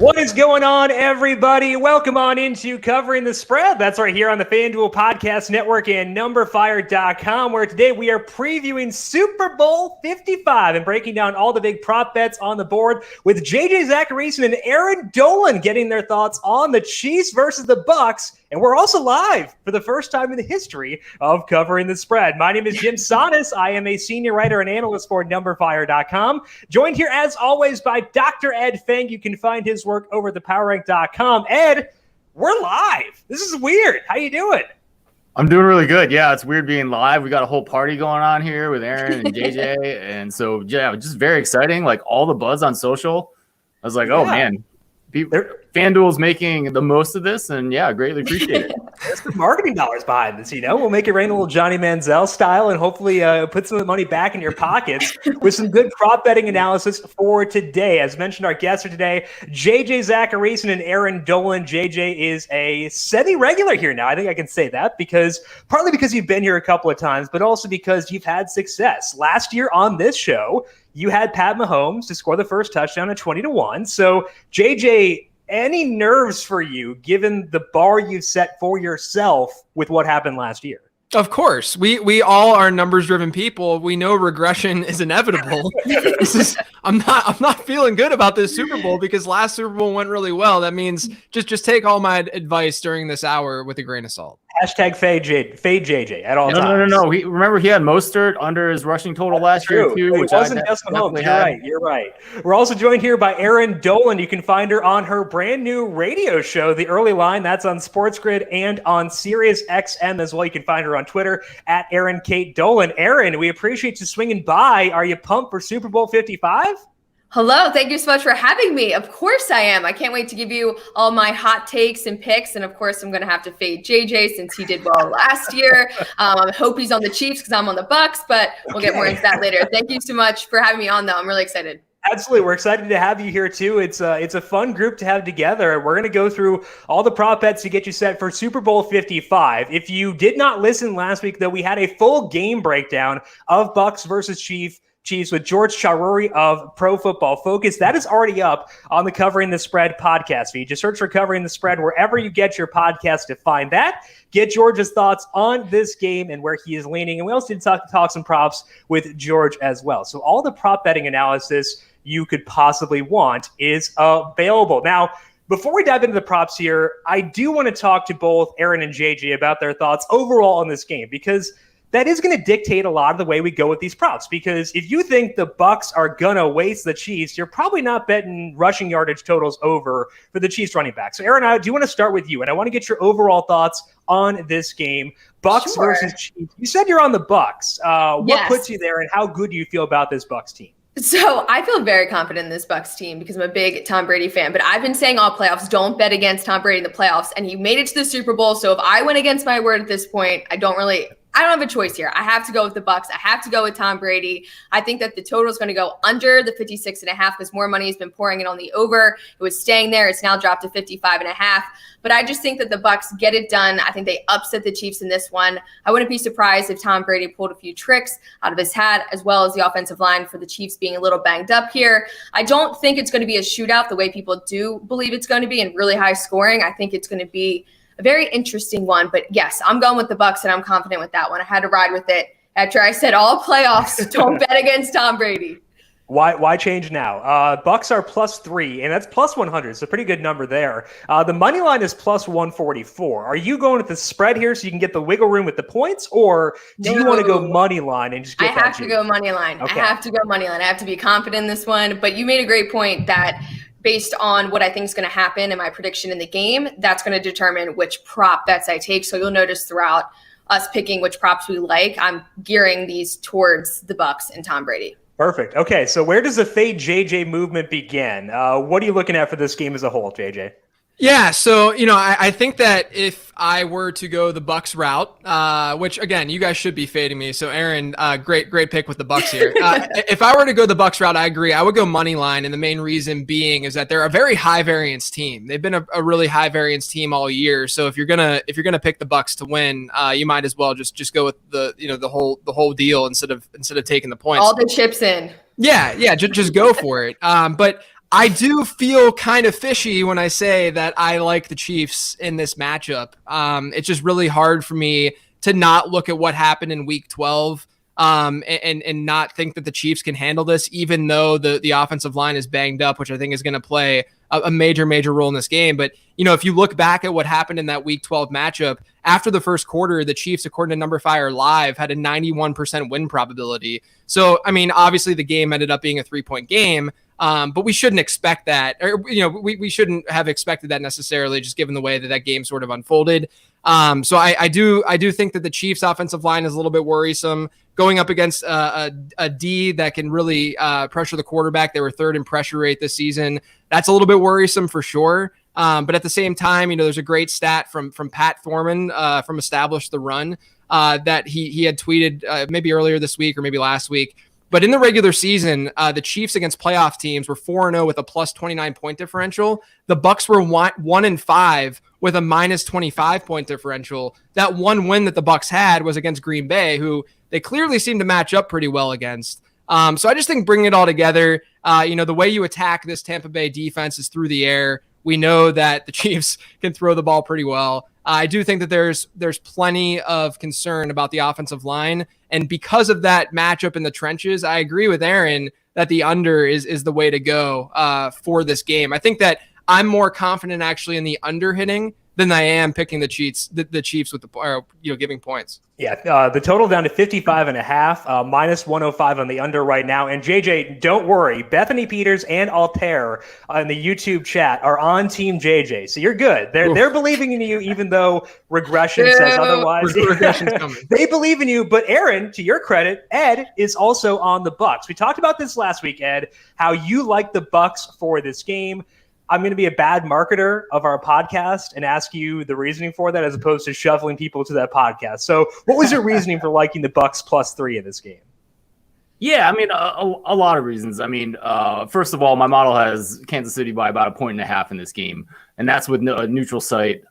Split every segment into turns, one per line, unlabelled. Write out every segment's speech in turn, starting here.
What is going on, everybody? Welcome on into Covering the Spread. That's right here on the FanDuel Podcast Network and numberFire.com, where today we are previewing Super Bowl 55 and breaking down all the big prop bets on the board with Zachariason and Erin Dolan getting their thoughts on the Chiefs versus the Bucs. And we're also live for the first time in the history of Covering the Spread. My name is Jim Sonis. I am a senior writer and analyst for numberFire.com. Joined here, as always, by Dr. Ed Feng. You can find his work over at thepowerrank.com. Ed, we're live. This is weird. How you doing?
I'm doing really good. Yeah, it's weird being live. We got a whole party going on here with Erin and JJ. And so, yeah, just very exciting. Like all the buzz on social. I was like, oh, man. FanDuel's making the most of this, and yeah, greatly appreciate it.
There's the marketing dollars behind this, We'll make it rain a little Johnny Manziel style and hopefully put some of the money back in your pockets with some good prop betting analysis for today. As mentioned, our guests are today, Zachariason and Erin Dolan. JJ is a semi-regular here now. I think I can say that partly because you've been here a couple of times, but also because you've had success. Last year on this show, you had Pat Mahomes to score the first touchdown at 20-1. So, JJ, any nerves for you given the bar you set for yourself with what happened last year?
Of course. We all are numbers-driven people. We know regression is inevitable. I'm not feeling good about this Super Bowl because last Super Bowl went really well. That means just take all my advice during this hour with a grain of salt.
Hashtag fade JJ at all times.
No. Remember, he had Mostert under his rushing total last year, too.
It wasn't just Mahomes. You're right. We're also joined here by Erin Dolan. You can find her on her brand new radio show, The Early Line. That's on Sports Grid and on Sirius XM as well. You can find her on Twitter at Erin Kate Dolan. Erin, we appreciate you swinging by. Are you pumped for Super Bowl 55?
Hello. Thank you so much for having me. Of course I am. I can't wait to give you all my hot takes and picks. And of course, I'm going to have to fade JJ since he did well last year. I hope he's on the Chiefs because I'm on the Bucs, but we'll get more into that later. Thank you so much for having me on, though. I'm really excited.
Absolutely. We're excited to have you here, too. It's a fun group to have together. We're going to go through all the prop bets to get you set for Super Bowl 55. If you did not listen last week, though, we had a full game breakdown of Bucs versus Chiefs with George Charuri of Pro Football Focus. That is already up on the Covering the Spread podcast feed. Just search for Covering the Spread wherever you get your podcast to find that. Get George's thoughts on this game and where he is leaning. And we also did talk some props with George as well. So all the prop betting analysis you could possibly want is available. Now, before we dive into the props here, I do want to talk to both Erin and JJ about their thoughts overall on this game, because that is going to dictate a lot of the way we go with these props. Because if you think the Bucs are going to waste the Chiefs, you're probably not betting rushing yardage totals over for the Chiefs running back. So, Erin, I do want to start with you, and I want to get your overall thoughts on this game. Bucs versus Chiefs. You said you're on the Bucs. What puts you there, and how good do you feel about this Bucs team?
So I feel very confident in this Bucs team because I'm a big Tom Brady fan, but I've been saying all playoffs, don't bet against Tom Brady in the playoffs, and he made it to the Super Bowl. So if I went against my word at this point, I don't have a choice here. I have to go with the Bucs. I have to go with Tom Brady. I think that the total is going to go under the 56.5 because more money has been pouring in on the over. It was staying there. It's now dropped to 55.5. But I just think that the Bucs get it done. I think they upset the Chiefs in this one. I wouldn't be surprised if Tom Brady pulled a few tricks out of his hat, as well as the offensive line for the Chiefs being a little banged up here. I don't think it's going to be a shootout the way people do believe it's going to be and really high scoring. I think it's going to be a very interesting one, but yes, I'm going with the Bucs and I'm confident with that one. I had to ride with it after I said all playoffs, don't bet against Tom Brady.
Why change now? Bucs are +3, and that's +100. So pretty good number there. The money line is +144. Are you going with the spread here so you can get the wiggle room with the points, or do you want to go money line and just get that?
I have to go money line. Okay. I have to go money line. I have to be confident in this one. But you made a great point that based on what I think is going to happen and my prediction in the game, that's going to determine which prop bets I take. So you'll notice throughout us picking which props we like, I'm gearing these towards the Bucs and Tom Brady.
Perfect. Okay, so where does the fade JJ movement begin? What are you looking at for this game as a whole, JJ?
Yeah, so, I think that if I were to go the Bucs route, which, again, you guys should be fading me. So, Erin, great pick with the Bucs here. If I were to go the Bucs route, I agree. I would go money line, and the main reason being is that they're a very high variance team. They've been a really high variance team all year. So if you're gonna pick the Bucs to win, you might as well just go with the whole deal instead of taking the points.
All the chips in.
Yeah, just go for it. But I do feel kind of fishy when I say that I like the Chiefs in this matchup. It's just really hard for me to not look at what happened in Week 12 and not think that the Chiefs can handle this, even though the offensive line is banged up, which I think is going to play a major role in this game. But, if you look back at what happened in that Week 12 matchup, after the first quarter, the Chiefs, according to numberFire Live, had a 91% win probability. So, I mean, obviously the game ended up being a 3-point game, but we shouldn't expect that, or, we shouldn't have expected that necessarily, just given the way that game sort of unfolded. So I do think that the Chiefs offensive line is a little bit worrisome going up against a D that can really pressure the quarterback. They were third in pressure rate this season. That's a little bit worrisome for sure. But at the same time, there's a great stat from Pat Thorman from Establish the Run that he had tweeted maybe earlier this week or maybe last week. But in the regular season, the Chiefs against playoff teams were 4-0 with a plus 29 point differential. The Bucs were 1-5 with a minus 25 point differential. That one win that the Bucs had was against Green Bay, who they clearly seem to match up pretty well against. So I just think bringing it all together, the way you attack this Tampa Bay defense is through the air. We know that the Chiefs can throw the ball pretty well. I do think that there's plenty of concern about the offensive line. And because of that matchup in the trenches, I agree with Erin that the under is the way to go for this game. I think that I'm more confident actually in the under hitting than I am picking the Chiefs with the giving points.
Yeah, the total down to 55.5, minus 105 on the under right now. And JJ, don't worry, Bethany Peters and Altair in the YouTube chat are on Team JJ, so you're good. They're believing in you, even though regression says otherwise.
Regression's coming.
They believe in you. But Erin, to your credit, Ed is also on the Bucs. We talked about this last week, Ed, how you like the Bucs for this game. I'm going to be a bad marketer of our podcast and ask you the reasoning for that as opposed to shuffling people to that podcast. So what was your reasoning for liking the Bucs +3 in this game?
Yeah, I mean, a lot of reasons. I mean, first of all, my model has Kansas City by about 1.5 in this game, and that's with a neutral site.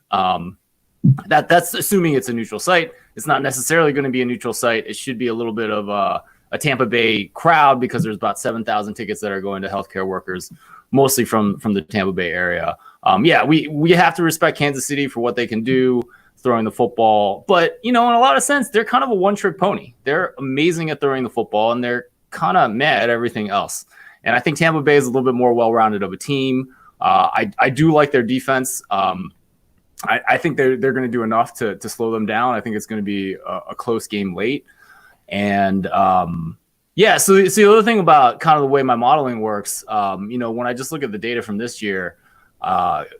That's assuming it's a neutral site. It's not necessarily going to be a neutral site. It should be a little bit of a Tampa Bay crowd because there's about 7,000 tickets that are going to healthcare workers, mostly from the Tampa Bay area. We have to respect Kansas City for what they can do throwing the football. But, in a lot of sense, they're kind of a one-trick pony. They're amazing at throwing the football, and they're kind of mad at everything else. And I think Tampa Bay is a little bit more well-rounded of a team. I do like their defense. I think they're going to do enough to slow them down. I think it's going to be a close game late. And so the other thing about kind of the way my modeling works, when I just look at the data from this year,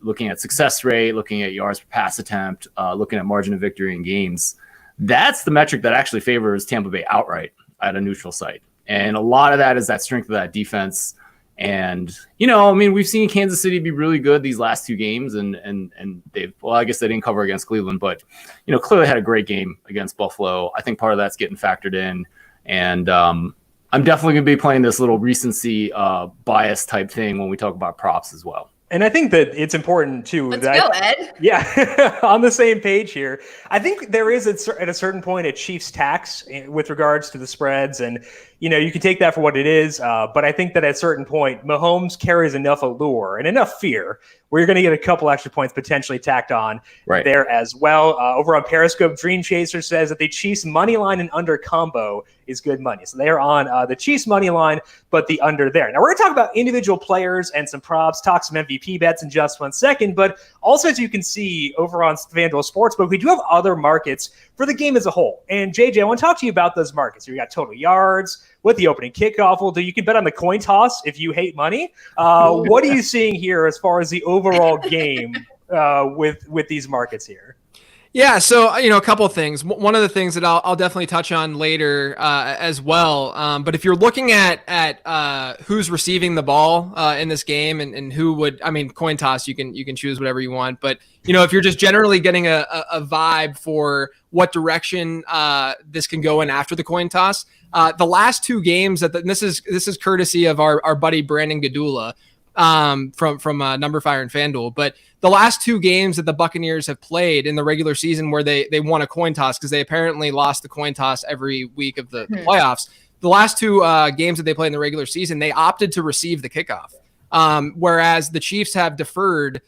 looking at success rate, looking at yards per pass attempt, looking at margin of victory in games, that's the metric that actually favors Tampa Bay outright at a neutral site. And a lot of that is that strength of that defense. And, we've seen Kansas City be really good these last two games, and I guess they didn't cover against Cleveland, but, clearly had a great game against Buffalo. I think part of that's getting factored in. And I'm definitely going to be playing this little recency bias type thing when we talk about props as well.
And I think that it's important too.
Let's go, Ed.
Yeah, on the same page here. I think there is at a certain point a Chiefs tax with regards to the spreads, and you can take that for what it is. But I think that at a certain point, Mahomes carries enough allure and enough fear where you're going to get a couple extra points potentially tacked on there as well. Over on Periscope, Dream Chaser says that the Chiefs money line and under combo is good money. So they are on the Chiefs money line, but the under there. Now we're going to talk about individual players and some props, talk some MVP bets in just 1 second. But also, as you can see over on FanDuel Sportsbook, we do have other markets for the game as a whole. And JJ, I want to talk to you about those markets. You got total yards, what the opening kickoff will do. You can bet on the coin toss if you hate money. What are you seeing here as far as the overall game with these markets here?
Yeah, so a couple of things. One of the things that I'll definitely touch on later as well. But if you're looking at who's receiving the ball in this game and who would, coin toss, you can choose whatever you want. But if you're just generally getting a vibe for what direction this can go in after the coin toss, the last two games this is courtesy of our buddy Brandon Gadula from numberFire and FanDuel, but the last two games that the Buccaneers have played in the regular season where they won a coin toss, because they apparently lost the coin toss every week of the playoffs. The last two games that they played in the regular season, they opted to receive the kickoff. whereas the Chiefs have deferred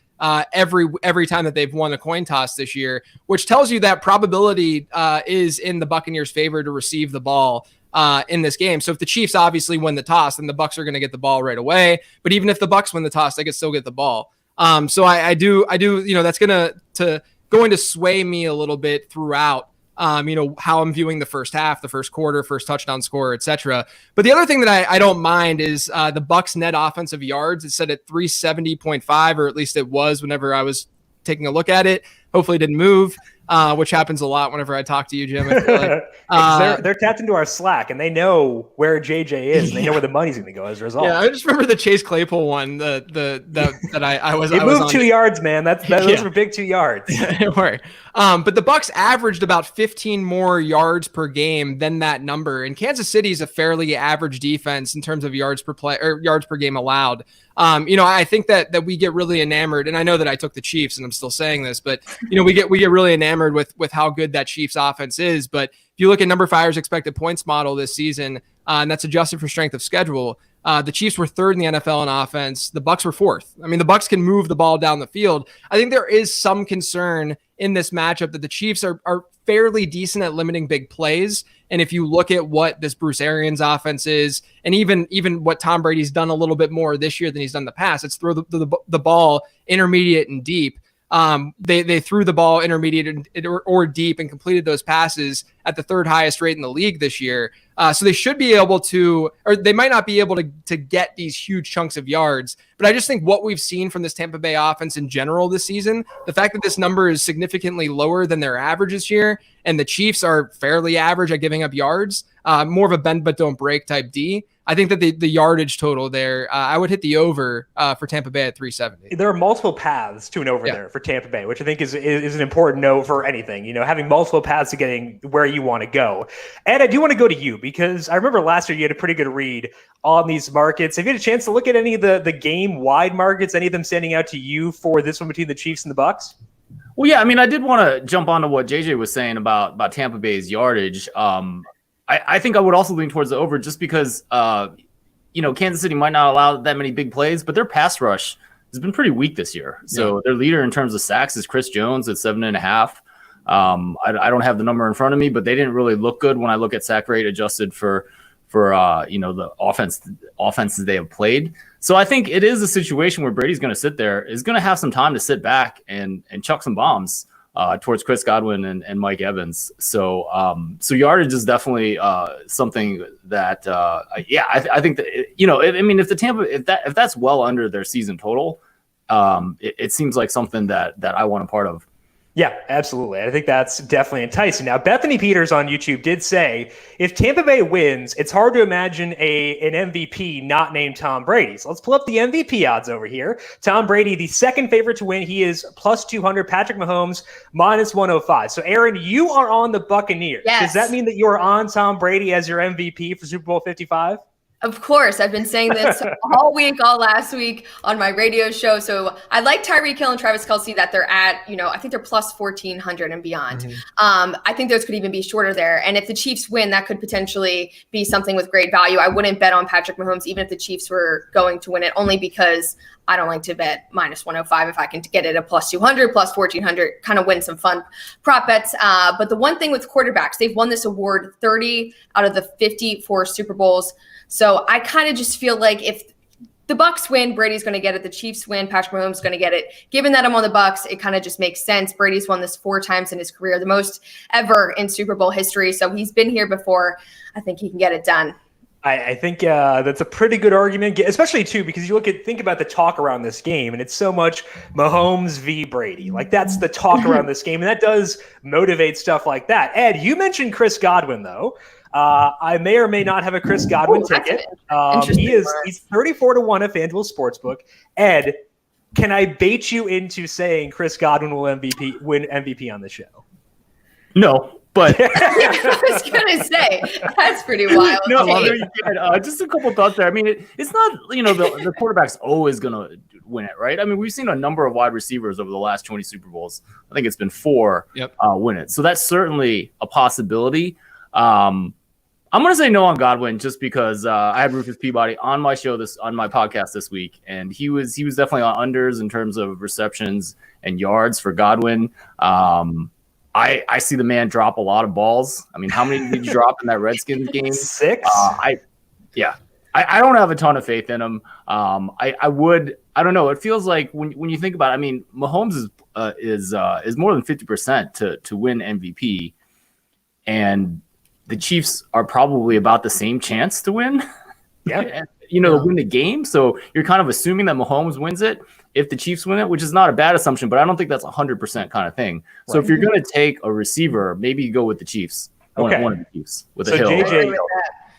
every time that they've won a coin toss this year, which tells you that probability is in the Buccaneers' favor to receive the ball in this game. So if the Chiefs obviously win the toss, then the Bucs are going to get the ball right away. But even if the Bucs win the toss, they could still get the ball. So I do, that's going to sway me a little bit throughout. How I'm viewing the first half, the first quarter, first touchdown score, etc. But the other thing that I don't mind is the Bucs net offensive yards. It's set at 370.5, or at least it was whenever I was taking a look at it. Hopefully it didn't move, which happens a lot whenever I talk to you, Jim. I feel like.
They're tapped into our Slack, and they know where JJ is, and they know where the money's going to go as a result.
Yeah, I just remember the Chase Claypool one that I was.
It moved 2 yards, man. Those were big 2 yards.
They were. But the Bucs averaged about 15 more yards per game than that number, and Kansas City is a fairly average defense in terms of yards per play or yards per game allowed. I think that we get really enamored, and I know that I took the Chiefs, and I'm still saying this, but we get really enamored with how good that Chiefs offense is. But if you look at numberFire's expected points model this season, and that's adjusted for strength of schedule, the Chiefs were third in the NFL in offense. The Bucs were fourth. I mean, the Bucs can move the ball down the field. I think there is some concern in this matchup that the Chiefs are fairly decent at limiting big plays. And if you look at what this Bruce Arians offense is, and even what Tom Brady's done a little bit more this year than he's done in the past, it's throw the ball intermediate and deep. They threw the ball intermediate or deep and completed those passes at the third highest rate in the league this year. So they should be able to, or they might not be able to get these huge chunks of yards. But I just think what we've seen from this Tampa Bay offense in general this season, the fact that this number is significantly lower than their average this year, and the Chiefs are fairly average at giving up yards, more of a bend but don't break type D. I think that the yardage total there, I would hit the over for Tampa Bay at 370.
There are multiple paths to an over there for Tampa Bay, which I think is an important note for anything. Having multiple paths to getting where you want to go. Ed, I do want to go to you because I remember last year you had a pretty good read on these markets. Have you had a chance to look at any of the game-wide markets, any of them standing out to you for this one between the Chiefs and the Bucs?
Well, yeah, I mean, I did want to jump onto what JJ was saying about Tampa Bay's yardage. I think I would also lean towards the over just because, Kansas City might not allow that many big plays, but their pass rush has been pretty weak this year. So their leader in terms of sacks is Chris Jones at 7.5. I don't have the number in front of me, but they didn't really look good when I look at sack rate adjusted for the offenses they have played. So I think it is a situation where Brady's going to sit there, is going to have some time to sit back and chuck some bombs towards Chris Godwin and Mike Evans. So yardage is definitely something that I think that if that's well under their season total, it seems like something that I want a part of.
Yeah, absolutely. I think that's definitely enticing. Now, Bethany Peters on YouTube did say, if Tampa Bay wins, it's hard to imagine an MVP not named Tom Brady. So let's pull up the MVP odds over here. Tom Brady, the second favorite to win. He is plus 200. Patrick Mahomes, minus 105. So, Erin, you are on the Buccaneers.
Yes.
Does that mean that you're on Tom Brady as your MVP for Super Bowl 55?
Of course. I've been saying this all week, all last week on my radio show. So I like Tyreek Hill and Travis Kelce that they're at, I think they're plus 1,400 and beyond. Mm-hmm. I think those could even be shorter there. And if the Chiefs win, that could potentially be something with great value. I wouldn't bet on Patrick Mahomes, even if the Chiefs were going to win it, only because I don't like to bet minus 105 if I can get it a plus 200, plus 1,400, kind of win some fun prop bets. But the one thing with quarterbacks, they've won this award 30 out of the 54 Super Bowls. So I kind of just feel like if the Bucs win, Brady's going to get it. The Chiefs win, Patrick Mahomes is going to get it. Given that I'm on the Bucs, it kind of just makes sense. Brady's won this 4 times in his career, the most ever in Super Bowl history. So he's been here before. I think he can get it done.
I think that's a pretty good argument, especially too, because you think about the talk around this game, and it's so much Mahomes v. Brady. Like, that's the talk around this game, and that does motivate stuff like that. Ed, you mentioned Chris Godwin, though. I may or may not have a Chris Godwin ticket. He's 34-1 at FanDuel Sportsbook. Ed, can I bait you into saying Chris Godwin will win MVP on the show?
No. But
I was gonna say that's pretty wild.
Just a couple thoughts there. I mean, it's not the quarterback's always gonna win it, right? I mean, we've seen a number of wide receivers over the last 20 Super Bowls. I think it's been 4 win it. So that's certainly a possibility. I'm going to say no on Godwin just because I had Rufus Peabody on my podcast this week, and he was definitely on unders in terms of receptions and yards for Godwin. I see the man drop a lot of balls. I mean, how many did you drop in that Redskins game?
6.
I don't have a ton of faith in him. I don't know. It feels like when you think about it, I mean, Mahomes is more than 50% to win MVP, and the Chiefs are probably about the same chance to win.
Yeah.
To win the game. So you're kind of assuming that Mahomes wins it if the Chiefs win it, which is not a bad assumption, but I don't think that's 100% kind of thing. So if you're going to take a receiver, maybe you go with the Chiefs.
Okay.
One of the Chiefs with
so
a hill.
JJ,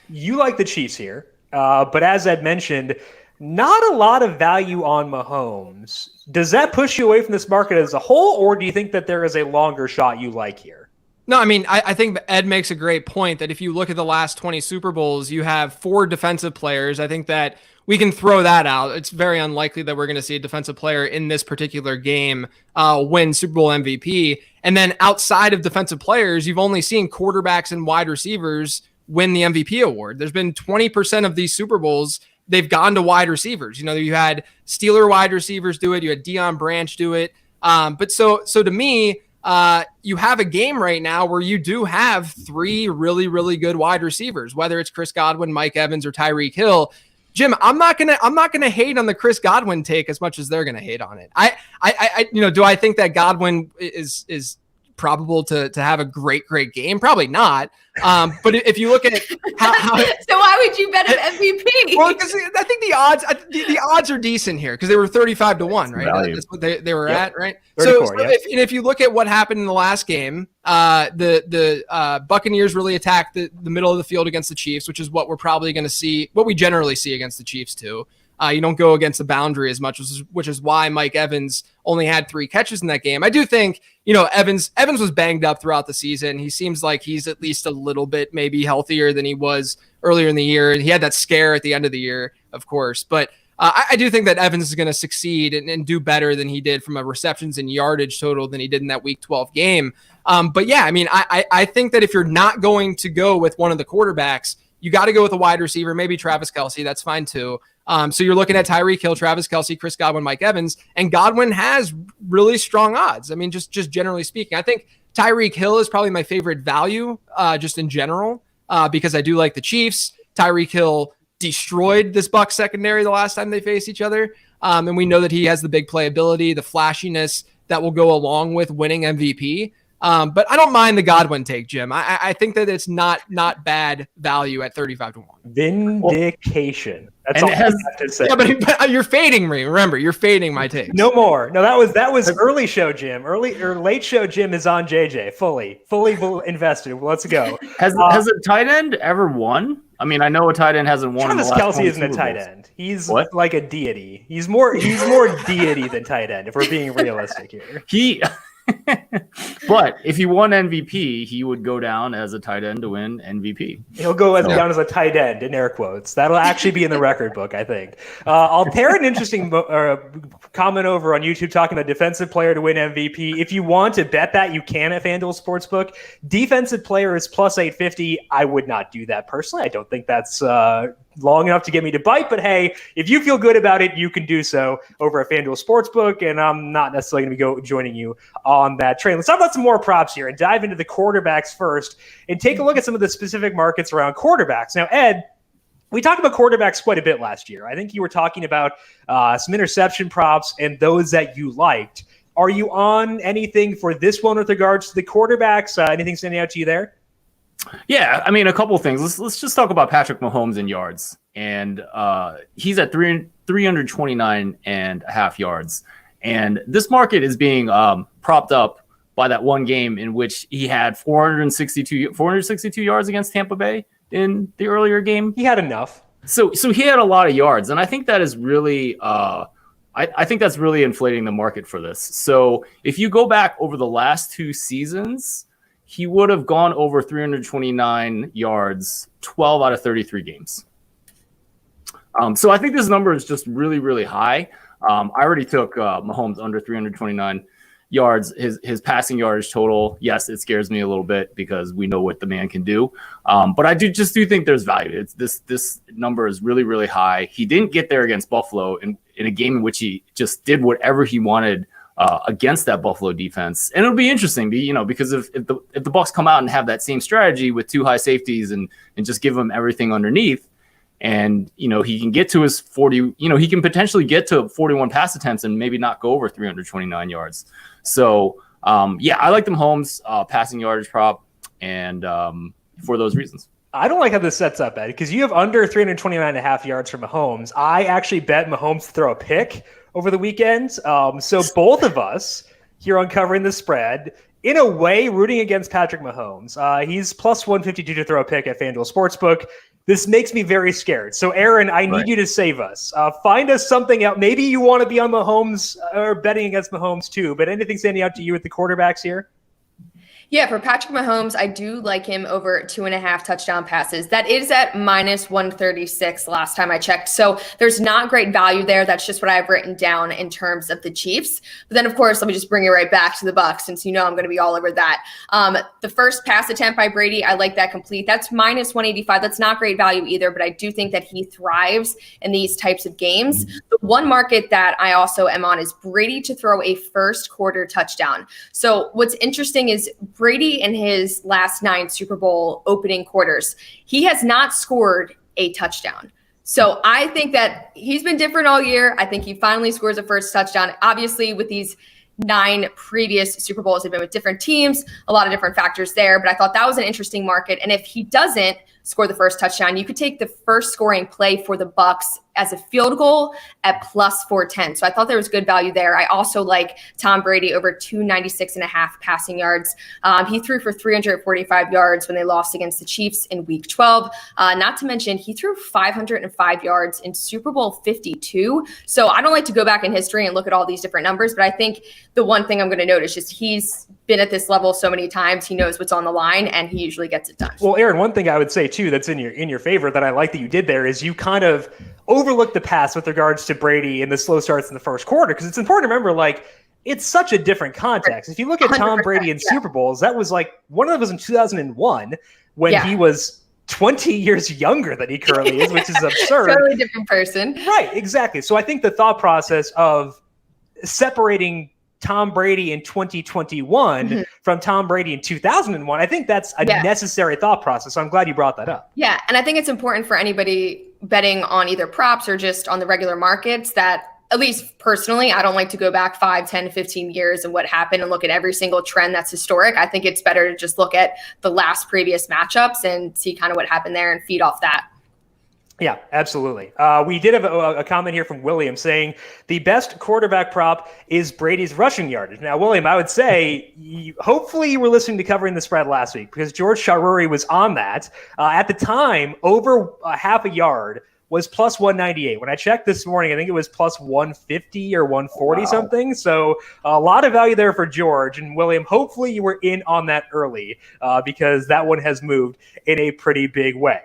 you like the Chiefs here, but as Ed mentioned, not a lot of value on Mahomes. Does that push you away from this market as a whole, or do you think that there is a longer shot you like here?
No, I mean, I think Ed makes a great point that if you look at the last 20 Super Bowls, you have 4 defensive players. I think that we can throw that out. It's very unlikely that we're going to see a defensive player in this particular game win Super Bowl MVP. And then outside of defensive players, you've only seen quarterbacks and wide receivers win the MVP award. There's been 20% of these Super Bowls, they've gone to wide receivers. You had Steeler wide receivers do it. You had Deion Branch do it. But so to me, you have a game right now where you do have 3 really, really good wide receivers, whether it's Chris Godwin, Mike Evans, or Tyreek Hill. Jim, I'm not gonna hate on the Chris Godwin take as much as they're gonna hate on it. Do I think that Godwin is probable to have a great game? Probably not. But if you look at how
so why would you bet an MVP?
Well, because I think the odds are decent here because they were 35-1, right? That's what they were at, right? So if you look at what happened in the last game, the Buccaneers really attacked the middle of the field against the Chiefs, which is what we're probably going to see, what we generally see against the Chiefs too. You don't go against the boundary as much, which is why Mike Evans only had 3 catches in that game. I do think, Evans was banged up throughout the season. He seems like he's at least a little bit maybe healthier than he was earlier in the year. He had that scare at the end of the year, of course. But I do think that Evans is going to succeed and do better than he did from a receptions and yardage total than he did in that Week 12 game. But yeah, I mean, I think that if you're not going to go with one of the quarterbacks, you got to go with a wide receiver, maybe Travis Kelce. That's fine too. So you're looking at Tyreek Hill, Travis Kelce, Chris Godwin, Mike Evans, and Godwin has really strong odds. I mean, just generally speaking, I think Tyreek Hill is probably my favorite value just in general because I do like the Chiefs. Tyreek Hill destroyed this Bucs secondary the last time they faced each other. And we know that he has the big playability, the flashiness that will go along with winning MVP. But I don't mind the Godwin take, Jim. I think that it's not bad value at 35-1.
Vindication. That's all I have to say.
Yeah, but you're fading me. Remember, you're fading my takes.
No more. No, that was early show Jim. Early or late show Jim is on JJ. Fully invested. Let's go.
Has a tight end ever won? I mean, I know a tight end hasn't won.
Travis Kelce isn't a tight end. He's like a deity. He's more deity than tight end. If we're being realistic here.
But if he won MVP, he would go down as a tight end to win MVP.
He'll go down as a tight end in air quotes. That'll actually be in the record book, I think. I'll pair an interesting comment over on YouTube talking about defensive player to win MVP. If you want to bet that, you can at FanDuel Sportsbook. Defensive player is plus 850. I would not do that personally. I don't think that's long enough to get me to bite, but hey, if you feel good about it, you can do so over at FanDuel Sportsbook, and I'm not necessarily going to be joining you on that train. Let's talk about some more props here and dive into the quarterbacks first and take a look at some of the specific markets around quarterbacks. Now, Ed, we talked about quarterbacks quite a bit last year. I think you were talking about some interception props and those that you liked. Are you on anything for this one with regards to the quarterbacks? Anything standing out to you there?
Yeah, I mean, a couple of things. Let's just talk about Patrick Mahomes in yards. And he's at 329 and a half yards. And this market is being propped up by that one game in which he had 462 yards against Tampa Bay in the earlier game.
He had enough.
So he had a lot of yards. And I think that is really I think that's really inflating the market for this. So if you go back over the last 2 seasons, he would have gone over 329 yards 12 out of 33 games. So I think this number is just really, really high. I already took Mahomes under 329 yards, his passing yardage total. Yes, it scares me a little bit because we know what the man can do. But I do think there's value. It's this number is really, really high. He didn't get there against Buffalo in a game in which he just did whatever he wanted against that Buffalo defense. And it'll be interesting, because if the Bucs come out and have that same strategy with 2 high safeties and just give him everything underneath, and he can get to his 40, he can potentially get to 41 pass attempts and maybe not go over 329 yards. So I like the Mahomes passing yardage prop, and for those reasons.
I don't like how this sets up, Ed, because you have under 329.5 yards for Mahomes. I actually bet Mahomes to throw a pick over the weekend. So both of us here on Covering the Spread, in a way, rooting against Patrick Mahomes. He's plus 152 to throw a pick at FanDuel Sportsbook. This makes me very scared. So, Erin, I need you to save us. Find us something else. Maybe you want to be on Mahomes or betting against Mahomes too, but anything standing out to you with the quarterbacks here?
Yeah, for Patrick Mahomes, I do like him over 2.5 touchdown passes. That is at minus 136 last time I checked. So there's not great value there. That's just what I've written down in terms of the Chiefs. But then, of course, let me just bring it right back to the Bucs, since I'm going to be all over that. The first pass attempt by Brady, I like that complete. That's minus 185. That's not great value either, but I do think that he thrives in these types of games. The one market that I also am on is Brady to throw a first quarter touchdown. So what's interesting is Brady in his last 9 Super Bowl opening quarters, he has not scored a touchdown. So I think that he's been different all year. I think he finally scores a first touchdown. Obviously, with these 9 previous Super Bowls, they've been with different teams, a lot of different factors there. But I thought that was an interesting market. And if he doesn't score the first touchdown, you could take the first scoring play for the Bucs as a field goal at plus 410. So I thought there was good value there. I also like Tom Brady over 296.5 passing yards. He threw for 345 yards when they lost against the Chiefs in week 12. Not to mention, he threw 505 yards in Super Bowl 52. So I don't like to go back in history and look at all these different numbers, but I think the one thing I'm going to notice is he's been at this level so many times. He knows what's on the line, and he usually gets it done.
Well, Erin, one thing I would say too that's in your favor that I like that you did there is you kind of overlooked the pass with regards to Brady in the slow starts in the first quarter, because it's important to remember, it's such a different context. If you look at Tom Brady in Super Bowls, that was one of them was in 2001 when he was 20 years younger than he currently is, which is absurd.
Totally different person.
Right, exactly. So I think the thought process of separating Tom Brady in 2021 from Tom Brady in 2001, I think that's a necessary thought process. So I'm glad you brought that up.
Yeah, and I think it's important for anybody betting on either props or just on the regular markets that, at least personally, I don't like to go back 5, 10, 15 years and what happened and look at every single trend that's historic. I think it's better to just look at the last previous matchups and see kind of what happened there and feed off that.
Yeah, absolutely. We did have a comment here from William saying the best quarterback prop is Brady's rushing yardage. Now, William, I would say hopefully you were listening to Covering the Spread last week, because George Charuri was on that. At the time, over half a yard was plus 198. When I checked this morning, I think it was plus 150 or 140 something. So a lot of value there for George. And William, hopefully you were in on that early because that one has moved in a pretty big way.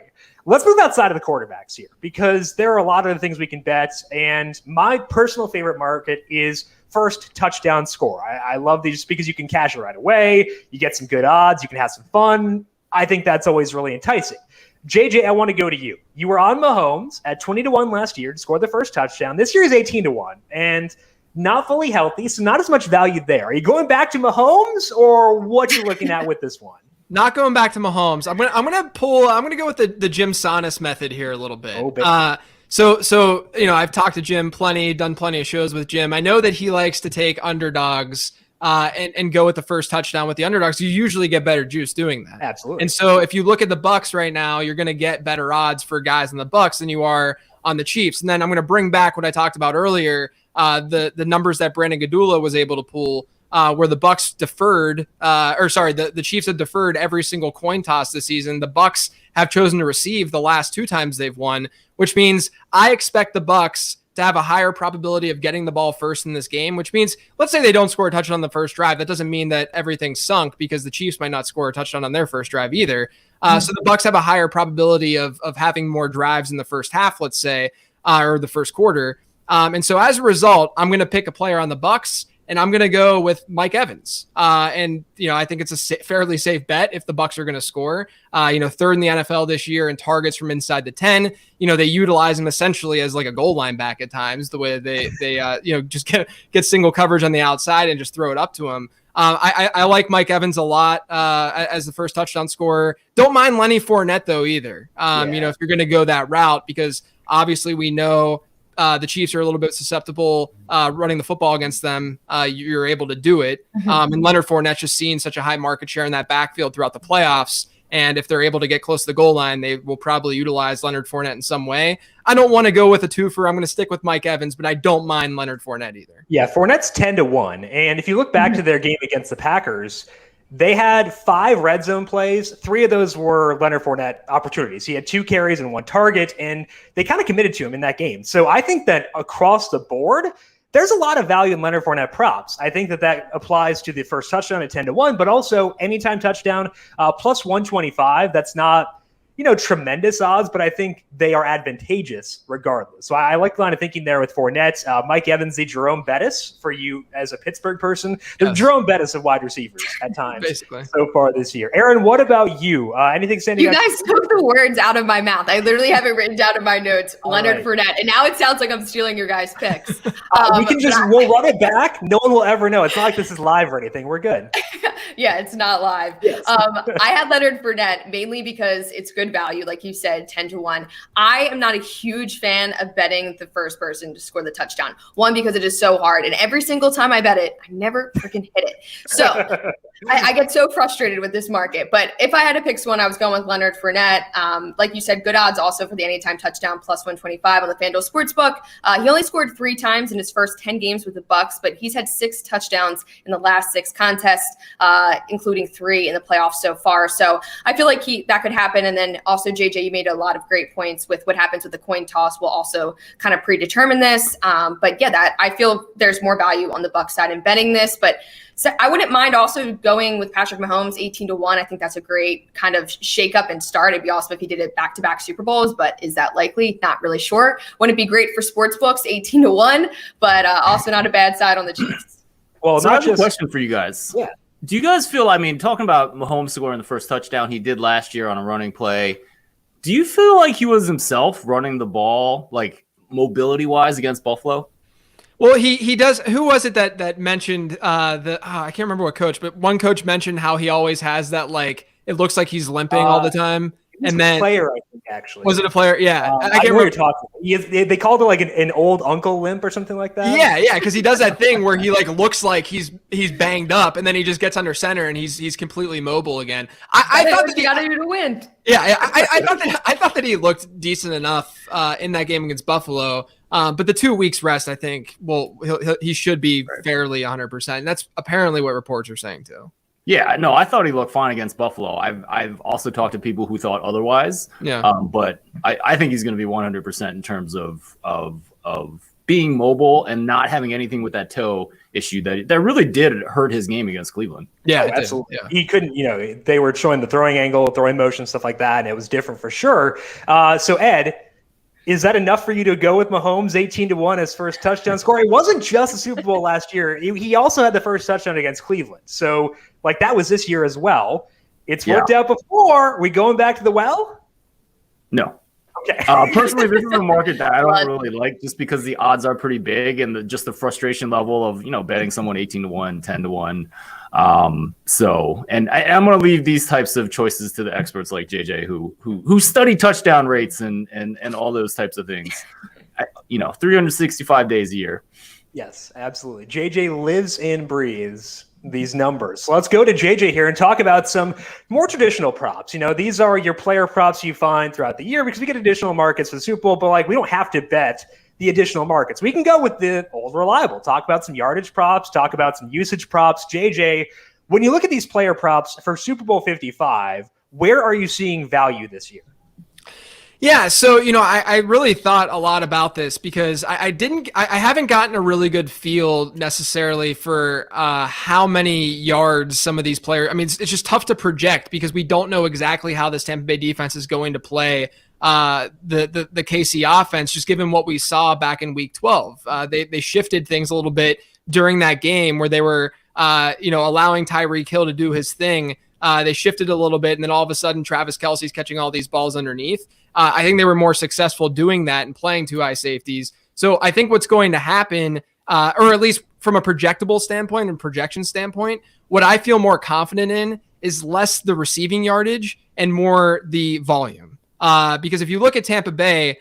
Let's move outside of the quarterbacks here, because there are a lot of the things we can bet. And my personal favorite market is first touchdown score. I love these just because you can cash it right away. You get some good odds. You can have some fun. I think that's always really enticing. JJ, I want to go to you. You were on Mahomes at 20-1 last year to score the first touchdown. This year is 18-1 and not fully healthy, so not as much value there. Are you going back to Mahomes, or what you looking at with this one?
Not going back to Mahomes. I'm gonna go with the Jim Sonis method here a little bit. So I've talked to Jim plenty, done plenty of shows with Jim. I know that he likes to take underdogs and go with the first touchdown with the underdogs. You usually get better juice doing that.
Absolutely.
And so if you look at the Bucs right now, you're going to get better odds for guys in the Bucs than you are on the Chiefs. And then I'm going to bring back what I talked about earlier, the numbers that Brandon Gadula was able to pull. Where the Bucs deferred, the Chiefs have deferred every single coin toss this season. The Bucs have chosen to receive the last 2 times they've won, which means I expect the Bucs to have a higher probability of getting the ball first in this game, which means, let's say they don't score a touchdown on the first drive. That doesn't mean that everything's sunk, because the Chiefs might not score a touchdown on their first drive either. So the Bucs have a higher probability of having more drives in the first half, let's say, or the first quarter. And so as a result, I'm going to pick a player on the Bucs and I'm going to go with Mike Evans. And, I think it's a fairly safe bet if the Bucs are going to score. Third in the NFL this year in targets from inside the 10. They utilize him essentially as like a goal line back at times, the way they just get single coverage on the outside and just throw it up to him. I like Mike Evans a lot as the first touchdown scorer. Don't mind Lenny Fournette though either. If you're going to go that route, because obviously we know the Chiefs are a little bit susceptible running the football against them. You're able to do it. And Leonard Fournette's just seen such a high market share in that backfield throughout the playoffs. And if they're able to get close to the goal line, they will probably utilize Leonard Fournette in some way. I don't want to go with a twofer. I'm going to stick with Mike Evans, but I don't mind Leonard Fournette either.
Yeah, Fournette's 10-1. And if you look back to their game against the Packers, they had 5 red zone plays. 3 of those were Leonard Fournette opportunities. He had 2 carries and 1 target, and they kind of committed to him in that game. So I think that across the board, there's a lot of value in Leonard Fournette props. I think that applies to the first touchdown at 10-1, but also anytime touchdown plus 125. That's not, tremendous odds, but I think they are advantageous regardless. So I like the line of thinking there with Fournette. Mike Evans, the Jerome Bettis for you as a Pittsburgh person. The Jerome Bettis of wide receivers at times
basically
so far this year. Erin, what about you? Anything standing out?
You guys took the words out of my mouth. I literally have it written down in my notes, Leonard Fournette. And now it sounds like I'm stealing your guys' picks.
We'll run it back. No one will ever know. It's not like this is live or anything. We're good.
Yeah, it's not live. Yes. I had Leonard Fournette mainly because it's good value, like you said, 10-1. I am not a huge fan of betting the first person to score the touchdown. One, because it is so hard, and every single time I bet it, I never freaking hit it. So I get so frustrated with this market. But if I had to pick one, I was going with Leonard Fournette. Like you said, good odds also for the anytime touchdown plus 125 on the FanDuel Sportsbook. He only scored 3 times in his first 10 games with the Bucs, but he's had 6 touchdowns in the last 6 contests, including 3 in the playoffs so far. So I feel like that could happen. And then also, JJ, you made a lot of great points with what happens with the coin toss. Will also kind of predetermine this. But yeah, I feel there's more value on the Bucs side in betting this. But so I wouldn't mind also going with Patrick Mahomes 18-1. I think that's a great kind of shake up and start. It'd be awesome if he did it back-to-back Super Bowls, but is that likely? Not really sure. Wouldn't it be great for sports books 18-1, but also not a bad side on the Chiefs.
Well, so I have a question for you guys.
Yeah.
Do you guys feel, talking about Mahomes scoring the first touchdown he did last year on a running play, do you feel like he was himself running the ball, like mobility-wise against Buffalo?
Well, he does. Who was it that mentioned I can't remember what coach, but one coach mentioned how he always has that, like, it looks like he's limping all the time. And then
player, I think, actually.
Was it a player? Yeah.
I can't remember. They called it like an old uncle limp or something like that.
Yeah, because he does that thing where he like looks like he's banged up, and then he just gets under center and he's completely mobile again. I thought that he got to win. Yeah, I thought that he looked decent enough in that game against Buffalo. But the 2 weeks rest, I think, he should be fairly 100%. And that's apparently what reports are saying too.
Yeah, no, I thought he looked fine against Buffalo. I've also talked to people who thought otherwise. Yeah. But I think he's going to be 100% in terms of being mobile and not having anything with that toe issue that really did hurt his game against Cleveland.
Yeah, absolutely. Yeah. He couldn't, they were showing the throwing angle, throwing motion, stuff like that, and it was different for sure. So Ed, is that enough for you to go with Mahomes 18-1 as first touchdown scorer? It wasn't just the Super Bowl last year. He also had the first touchdown against Cleveland. So, that was this year as well. It's worked out before. We going back to the well?
No.
Okay.
Personally, this is a market that I don't really like just because the odds are pretty big and just the frustration level of, betting someone 18-1, 10-1. So, and I'm going to leave these types of choices to the experts like JJ who study touchdown rates and all those types of things. 365 days a year.
Yes, absolutely. JJ lives and breathes these numbers. So let's go to JJ here and talk about some more traditional props. These are your player props you find throughout the year because we get additional markets for the Super Bowl, but we don't have to bet the additional markets. We can go with the old reliable, talk about some yardage props, talk about some usage props. JJ, when you look at these player props for Super Bowl 55, where are you seeing value this year?
Yeah, so I really thought a lot about this because I haven't gotten a really good feel necessarily for how many yards some of these players. It's just tough to project because we don't know exactly how this Tampa Bay defense is going to play the KC offense, just given what we saw back in Week 12. They shifted things a little bit during that game where they were, allowing Tyreek Hill to do his thing. They shifted a little bit, and then all of a sudden Travis Kelce's catching all these balls underneath. I think they were more successful doing that and playing two high safeties. So I think what's going to happen, or at least from a projectable standpoint and projection standpoint, what I feel more confident in is less the receiving yardage and more the volume. Because if you look at Tampa Bay,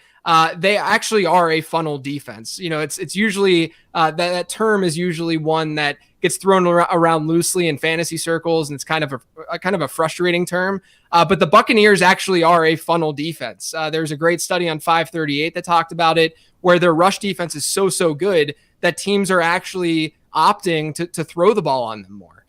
they actually are a funnel defense. It's usually that term is usually one that gets thrown around loosely in fantasy circles, and it's kind of a frustrating term. But the Buccaneers actually are a funnel defense. There's a great study on 538 that talked about it, where their rush defense is so good that teams are actually opting to throw the ball on them more.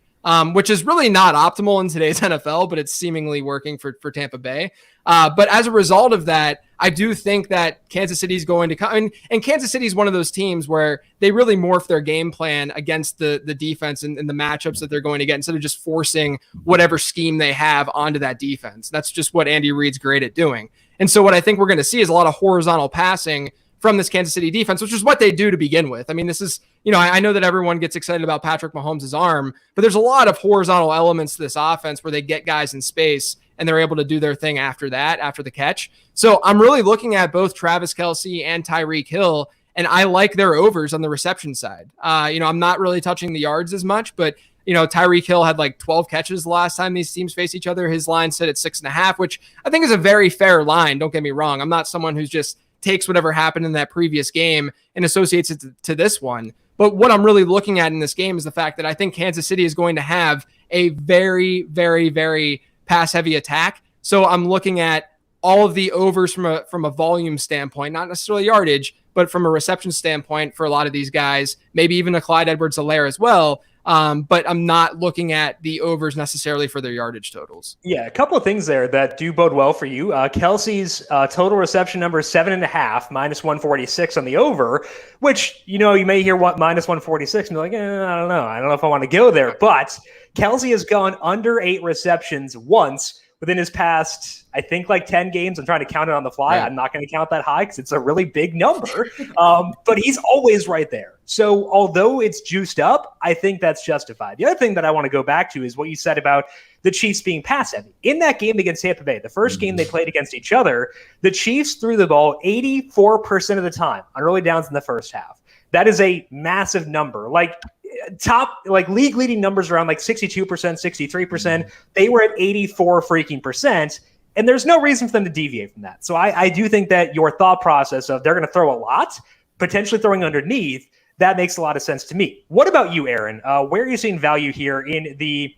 Which is really not optimal in today's NFL, but it's seemingly working for Tampa Bay. But as a result of that, I do think that Kansas City is going to come, and Kansas City is one of those teams where they really morph their game plan against the defense and the matchups that they're going to get, instead of just forcing whatever scheme they have onto that defense. That's just what Andy Reid's great at doing. And so what I think we're going to see is a lot of horizontal passing from this Kansas City defense, which is what they do to begin with. I mean, this is, I know that everyone gets excited about Patrick Mahomes' arm, but there's a lot of horizontal elements to this offense where they get guys in space and they're able to do their thing after the catch. So I'm really looking at both Travis Kelce and Tyreek Hill, and I like their overs on the reception side. I'm not really touching the yards as much, but Tyreek Hill had like 12 catches the last time these teams face each other. His line set at 6.5, which I think is a very fair line. Don't get me wrong. I'm not someone who's just takes whatever happened in that previous game and associates it to this one. But what I'm really looking at in this game is the fact that I think Kansas City is going to have a very, very, very pass-heavy attack. So I'm looking at all of the overs from a volume standpoint, not necessarily yardage, but from a reception standpoint for a lot of these guys, maybe even a Clyde Edwards-Helaire as well. But I'm not looking at the overs necessarily for their yardage totals.
Yeah, a couple of things there that do bode well for you. Kelsey's total reception number is 7.5, minus 146 on the over, which, you may hear what minus 146 and be like, I don't know if I want to go there. But Kelsey has gone under 8 receptions once within his past, I think, like 10 games. I'm trying to count it on the fly. Right. I'm not going to count that high because it's a really big number. But he's always right there. So although it's juiced up, I think that's justified. The other thing that I want to go back to is what you said about the Chiefs being pass heavy. In that game against Tampa Bay, the first game they played against each other, the Chiefs threw the ball 84% of the time on early downs in the first half. That is a massive number. League leading numbers around 62%, 63%. They were at 84 freaking percent. And there's no reason for them to deviate from that. So I do think that your thought process of they're going to throw a lot, potentially throwing underneath, that makes a lot of sense to me. What about you, Erin? Where are you seeing value here in the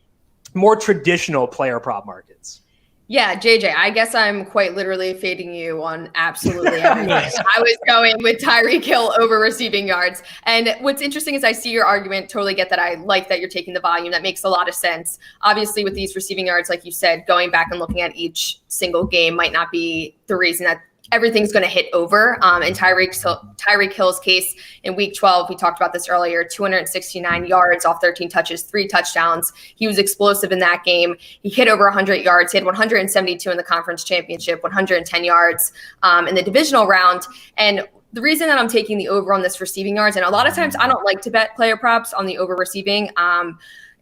more traditional player prop markets?
Yeah, JJ, I guess I'm quite literally fading you on absolutely everything. Nice. I was going with Tyreek Hill over receiving yards. And what's interesting is I see your argument, totally get that. I like that you're taking the volume. That makes a lot of sense. Obviously, with these receiving yards, like you said, going back and looking at each single game might not be the reason that everything's going to hit over. In Tyreek Hill's case, in week 12, we talked about this earlier, 269 yards off 13 touches, 3 touchdowns. He was explosive in that game. He hit over 100 yards. He had 172 in the conference championship, 110 yards in the divisional round. And the reason that I'm taking the over on this receiving yards, and a lot of times I don't like to bet player props on the over receiving,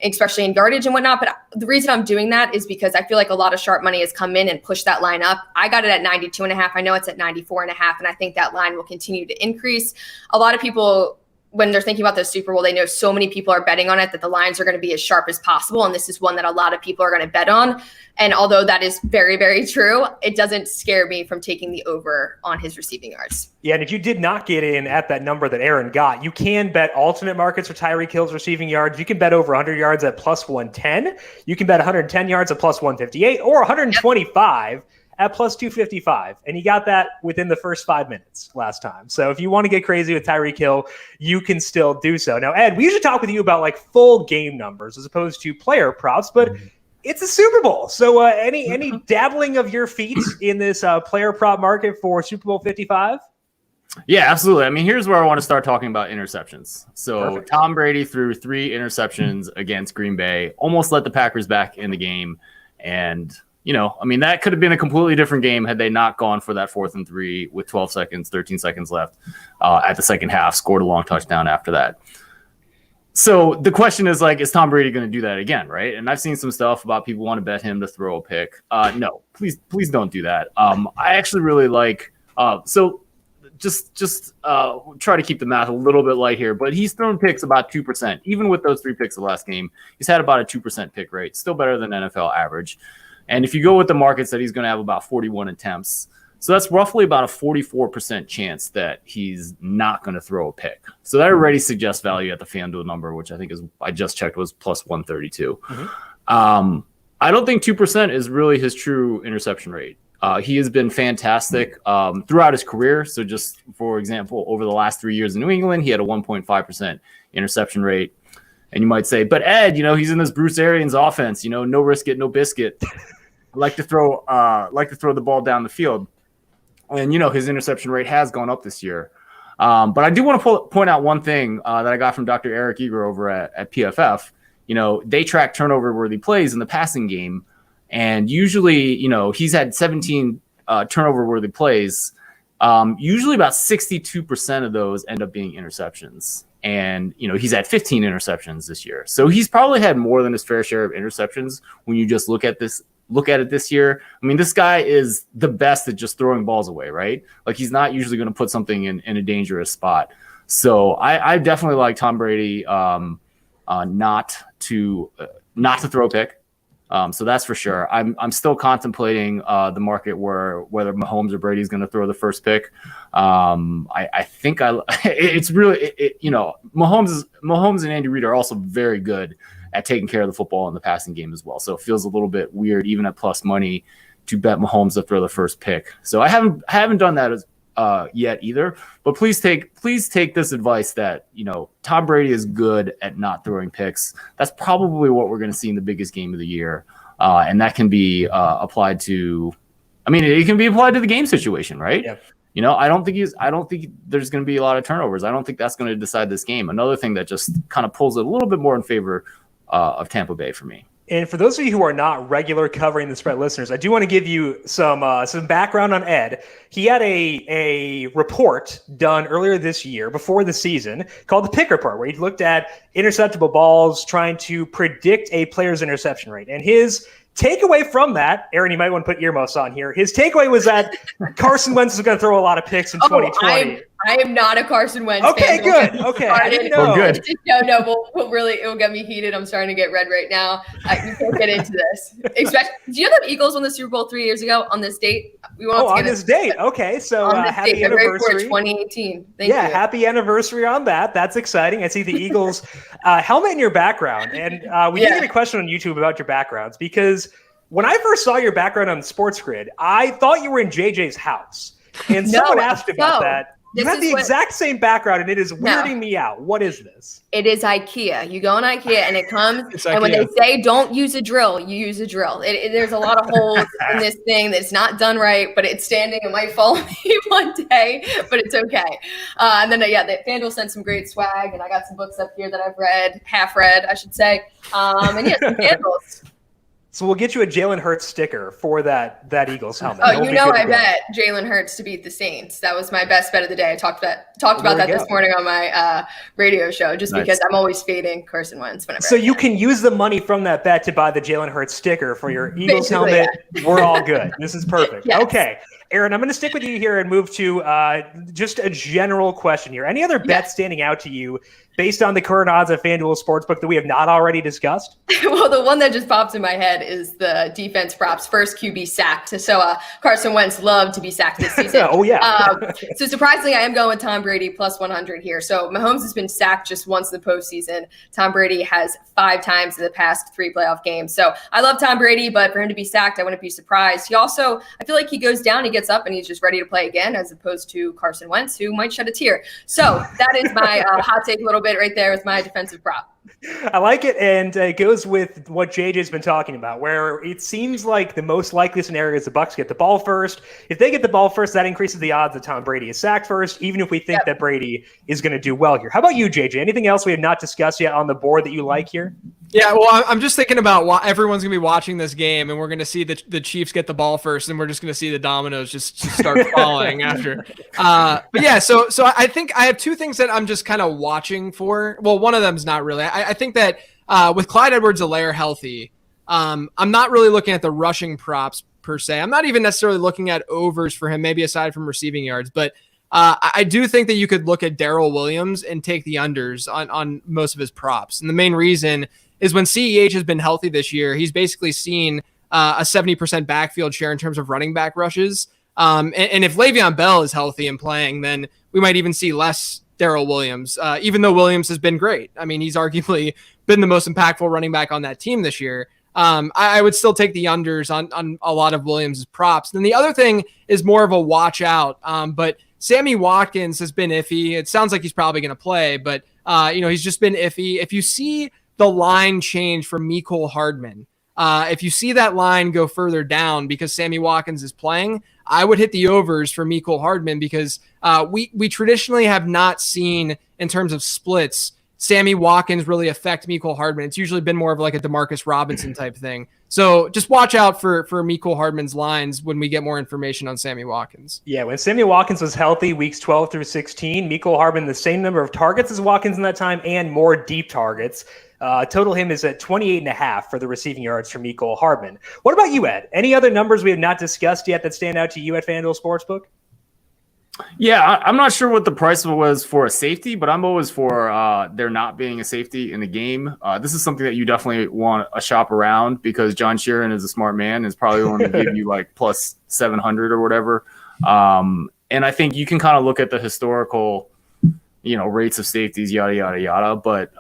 especially in yardage and whatnot. But the reason I'm doing that is because I feel like a lot of sharp money has come in and pushed that line up. I got it at 92.5. I know it's at 94.5. And I think that line will continue to increase. A lot of people, when they're thinking about the Super Bowl, they know so many people are betting on it that the lines are going to be as sharp as possible. And this is one that a lot of people are going to bet on. And although that is very, very true, it doesn't scare me from taking the over on his receiving yards.
Yeah, and if you did not get in at that number that Erin got, you can bet alternate markets for Tyreek Hill's receiving yards. You can bet over 100 yards at plus 110. You can bet 110 yards at plus 158 or 125 at plus 255. And he got that within the first 5 minutes last time. So if you want to get crazy with Tyreek Hill, you can still do so. Now, Ed, we usually talk with you about full game numbers as opposed to player props, but it's a Super Bowl. So any dabbling of your feet in this player prop market for Super Bowl 55?
Yeah, absolutely. I mean, here's where I want to start talking about interceptions. So
Perfect.
Tom Brady threw 3 interceptions against Green Bay, almost let the Packers back in the game. And, that could have been a completely different game had they not gone for that 4th and 3 with 13 seconds left at the second half, scored a long touchdown after that. So the question is like, is Tom Brady going to do that again, right? And I've seen some stuff about people want to bet him to throw a pick. No, please don't do that. I actually really like. So just try to keep the math a little bit light here, but he's thrown picks about 2%. Even with those 3 picks the last game, he's had about a 2% pick rate, still better than NFL average. And if you go with the markets that he's going to have about 41 attempts, so that's roughly about a 44% chance that he's not going to throw a pick. So that already suggests value at the FanDuel number, which I think I just checked was plus 132. Mm-hmm. I don't think 2% is really his true interception rate. He has been fantastic throughout his career. So just for example, over the last 3 years in New England, he had a 1.5% interception rate. And you might say, but Ed, he's in this Bruce Arians offense, no risk it, no biscuit. like to throw the ball down the field. And, his interception rate has gone up this year. But I do want to point out one thing that I got from Dr. Eric Eager over at PFF. They track turnover-worthy plays in the passing game. And usually, he's had 17 turnover-worthy plays. Usually about 62% of those end up being interceptions. And, he's had 15 interceptions this year. So he's probably had more than his fair share of interceptions when you just look at it this year. I mean, this guy is the best at just throwing balls away, right? Like he's not usually going to put something in a dangerous spot. So I definitely like Tom Brady not to throw a pick. So that's for sure. I'm still contemplating the market whether Mahomes or Brady is going to throw the first pick. I think it's really Mahomes and Andy Reid are also very good at taking care of the football in the passing game as well. So it feels a little bit weird, even at plus money, to bet Mahomes to throw the first pick. So I haven't done that yet either. But please take this advice that Tom Brady is good at not throwing picks. That's probably what we're going to see in the biggest game of the year, and that can be applied to. I mean, it can be applied to the game situation, right? Yeah. I don't think there's going to be a lot of turnovers. I don't think that's going to decide this game. Another thing that just kind of pulls it a little bit more in favor of Tampa Bay for me.
And for those of you who are not regular covering the spread listeners, I do want to give you some background on Ed. He had a report done earlier this year before the season called the Pick Report, where he looked at interceptable balls, trying to predict a player's interception rate. And his takeaway from that, Erin, you might want to put earmuffs on here. His takeaway was that Carson Wentz is going to throw a lot of picks in 2020.
I am not a Carson Wentz
fan.
Good.
Okay. I didn't know.
Good.
No, it will get me heated. I'm starting to get red right now. You can't get into this. Do you know that Eagles won the Super Bowl 3 years ago on this date?
On this date. Okay. So happy anniversary.
2018. Thank you.
Happy anniversary on that. That's exciting. I see the Eagles helmet in your background. And we did get a question on YouTube about your backgrounds, because when I first saw your background on Sports Grid, I thought you were in JJ's house. And someone asked about that. You have the exact same background, and it is weirding me out. What is this?
It is IKEA. You go in IKEA, and it comes, and when they say don't use a drill, you use a drill. There's a lot of holes in this thing that's not done right, but it's standing. It might follow me one day, but it's okay. And then, FanDuel sent some great swag, and I got some books up here that I've half read, I should say. Some FanDuels.
So we'll get you a Jalen Hurts sticker for that Eagles helmet.
Oh, I bet Jalen Hurts to beat the Saints. That was my best bet of the day. I talked about that this morning on my radio show, just because I'm always fading Carson Wentz whenever.
So you can use the money from that bet to buy the Jalen Hurts sticker for your Eagles helmet. Yeah. We're all good. This is perfect. Yes. Okay. Erin, I'm going to stick with you here and move to just a general question here. Any other bets standing out to you based on the current odds of FanDuel Sportsbook that we have not already discussed?
Well, the one that just pops in my head is the defense props, first QB sacked. So Carson Wentz loved to be sacked this season.
Oh, yeah.
So surprisingly, I am going with Tom Brady plus 100 here. So Mahomes has been sacked just once in the postseason. Tom Brady has 5 times in the past 3 playoff games. So I love Tom Brady, but for him to be sacked, I wouldn't be surprised. I feel like he goes down, he gets up, and he's just ready to play again, as opposed to Carson Wentz, who might shed a tear. So that is my hot take a little bit right there with my defensive prop.
I like it, and it goes with what JJ's been talking about, where it seems like the most likely scenario is the Bucs get the ball first. If they get the ball first, that increases the odds that Tom Brady is sacked first, even if we think that Brady is going to do well here. How about you, JJ? Anything else we have not discussed yet on the board that you like here?
Yeah, well, I'm just thinking about everyone's going to be watching this game, and we're going to see the Chiefs get the ball first, and we're just going to see the dominoes just start falling after. But yeah, so I think I have two things that I'm just kind of watching for. Well, one of them is not really. I think that with Clyde Edwards-Helaire healthy, I'm not really looking at the rushing props per se. I'm not even necessarily looking at overs for him, maybe aside from receiving yards, but I do think that you could look at Darrell Williams and take the unders on most of his props. And the main reason is when CEH has been healthy this year, he's basically seen a 70% backfield share in terms of running back rushes. And if Le'Veon Bell is healthy and playing, then we might even see less Darrell Williams, even though Williams has been great. I mean, he's arguably been the most impactful running back on that team this year. I would still take the unders on a lot of Williams' props. Then the other thing is more of a watch out, but Sammy Watkins has been iffy. It sounds like he's probably going to play, but he's just been iffy. If you see the line change from Mecole Hardman, if you see that line go further down because Sammy Watkins is playing, I would hit the overs for Mecole Hardman because we traditionally have not seen, in terms of splits, Sammy Watkins really affect Mecole Hardman. It's usually been more of like a DeMarcus Robinson type thing. So just watch out for Mecole Hardman's lines when we get more information on Sammy Watkins.
Yeah, when Sammy Watkins was healthy weeks 12 through 16, Mecole Hardman the same number of targets as Watkins in that time and more deep targets. Total him is at 28.5 for the receiving yards for Mecole Hardman. What about you, Ed? Any other numbers we have not discussed yet that stand out to you at FanDuel Sportsbook?
Yeah, I'm not sure what the price was for a safety, but I'm always for there not being a safety in the game. This is something that you definitely want a shop around because John Sheeran is a smart man, is probably going to give you like plus 700 or whatever. And I think you can kind of look at the historical, rates of safeties, yada, yada, yada. But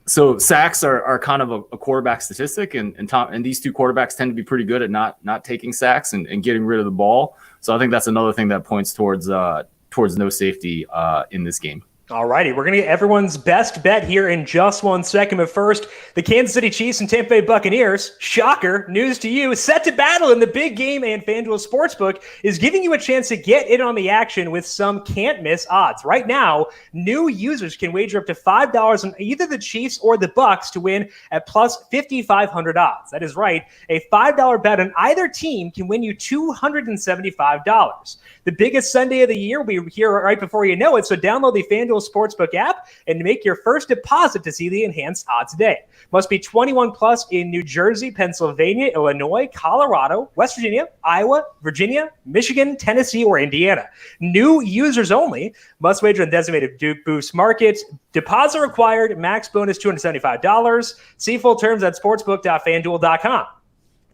so sacks are kind of a quarterback statistic, and these two quarterbacks tend to be pretty good at not taking sacks and getting rid of the ball. So I think that's another thing that points towards no safety in this game.
All righty, we're going to get everyone's best bet here in just 1 second. But first, the Kansas City Chiefs and Tampa Bay Buccaneers, shocker, news to you, set to battle in the big game, and FanDuel Sportsbook is giving you a chance to get in on the action with some can't-miss odds. Right now, new users can wager up to $5 on either the Chiefs or the Bucs to win at plus 5,500 odds. That is right, a $5 bet on either team can win you $275. The biggest Sunday of the year will be here right before you know it, so download the FanDuel Sportsbook app and make your first deposit to see the enhanced odds today. Must be 21 plus in New Jersey, Pennsylvania, Illinois, Colorado, West Virginia, Iowa, Virginia, Michigan, Tennessee, or Indiana. New users only. Must wager on designated boost markets. Deposit required. Max bonus $275. See full terms at sportsbook.fanduel.com.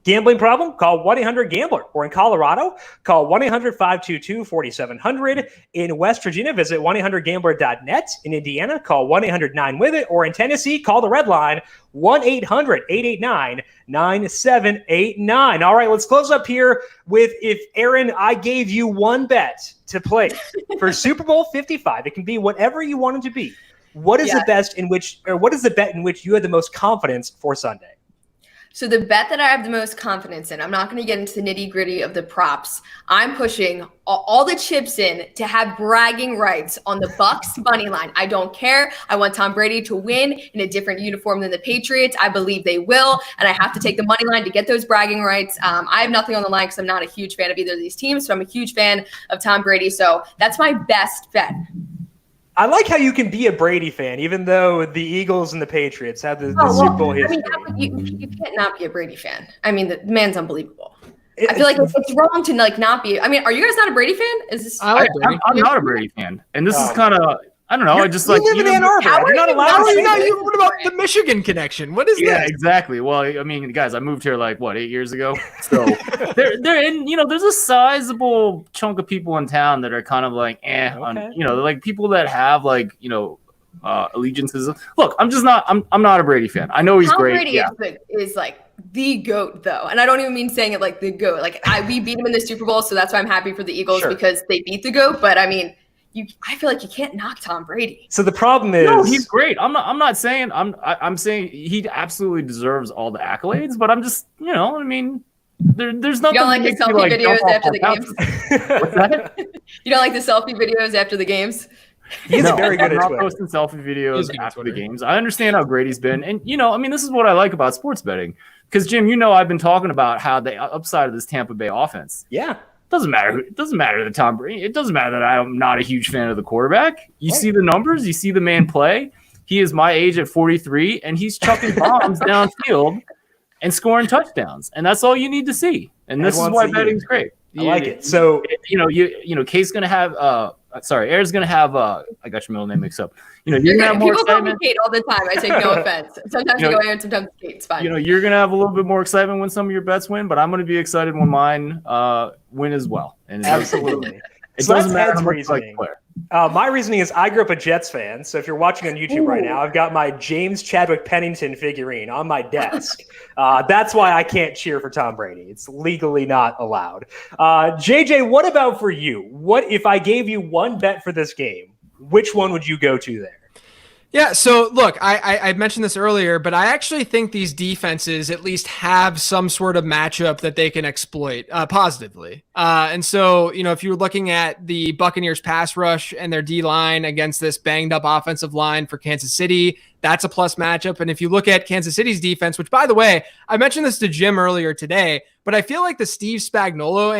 Gambling problem? Call 1-800-GAMBLER. Or in Colorado, call 1-800-522-4700. In West Virginia, visit 1-800-GAMBLER.net. In Indiana, call 1-800-9-WITH-IT. Or in Tennessee, call the Red Line, 1-800-889-9789. All right, let's close up here with, if Erin, I gave you one bet to play for Super Bowl 55, it can be whatever you want it to be. What is the bet in which you had the most confidence for Sunday?
So the bet that I have the most confidence in, I'm not going to get into the nitty gritty of the props. I'm pushing all the chips in to have bragging rights on the Bucs money line. I don't care. I want Tom Brady to win in a different uniform than the Patriots. I believe they will, and I have to take the money line to get those bragging rights. I have nothing on the line because I'm not a huge fan of either of these teams, so I'm a huge fan of Tom Brady. So that's my best bet.
I like how you can be a Brady fan, even though the Eagles and the Patriots have the Super Bowl history.
I mean, you can't not be a Brady fan. I mean, the man's unbelievable. I feel like it's wrong to not be. I mean, are you guys not a Brady fan? Is this?
I'm not a Brady fan, and this is kind of. I don't know. I just
you live in Ann Arbor. You're not allowed to say that.
What about the Michigan connection? What is that?
Yeah, exactly. Well, I mean, guys, I moved here 8 years ago. So there's a sizable chunk of people in town that are kind of like, people that have allegiances. Look, I'm not a Brady fan. I know he's
Tom
great.
Brady is like the GOAT though. And I don't even mean saying it like the GOAT. Like we beat him in the Super Bowl, so that's why I'm happy for the Eagles because they beat the GOAT. But I mean, I feel like you can't knock Tom Brady.
So the problem is,
no, he's great. I'm not saying I'm saying he absolutely deserves all the accolades, but I'm just, I mean, there's nothing.
You don't like the selfie videos after the games?
What's that?
You don't like the selfie videos after the games?
He's very good
I'm
at
not
Twitter.
posting selfie videos after the games. I understand how great he's been. And, this is what I like about sports betting. Because, Jim, I've been talking about how the upside of this Tampa Bay offense.
Yeah.
Doesn't matter. It doesn't matter that Tom Brady. It doesn't matter that I'm not a huge fan of the quarterback. You see the numbers. You see the man play. He is my age at 43, and he's chucking bombs downfield and scoring touchdowns. And that's all you need to see. And this is why betting's great.
I like it. So,
Kate's going to have Erin's going to have I got your middle name mixed up. You're going to have more excitement.
Kate all the time. I take no offense. Sometimes you go Aaron, sometimes Kate. It's fine.
You're going to have a little bit more excitement when some of your bets win, but I'm going to be excited when mine win as well. And
absolutely.
It doesn't matter how much like player.
My reasoning is I grew up a Jets fan, so if you're watching on YouTube right now, I've got my James Chadwick Pennington figurine on my desk. That's why I can't cheer for Tom Brady. It's legally not allowed. JJ, what about for you? What if I gave you one bet for this game? Which one would you go to there?
Yeah, so look, I mentioned this earlier, but I actually think these defenses at least have some sort of matchup that they can exploit positively. And so, if you're looking at the Buccaneers pass rush and their D-line against this banged up offensive line for Kansas City, that's a plus matchup. And if you look at Kansas City's defense, which, by the way, I mentioned this to Jim earlier today, but I feel like the Steve Spagnuolo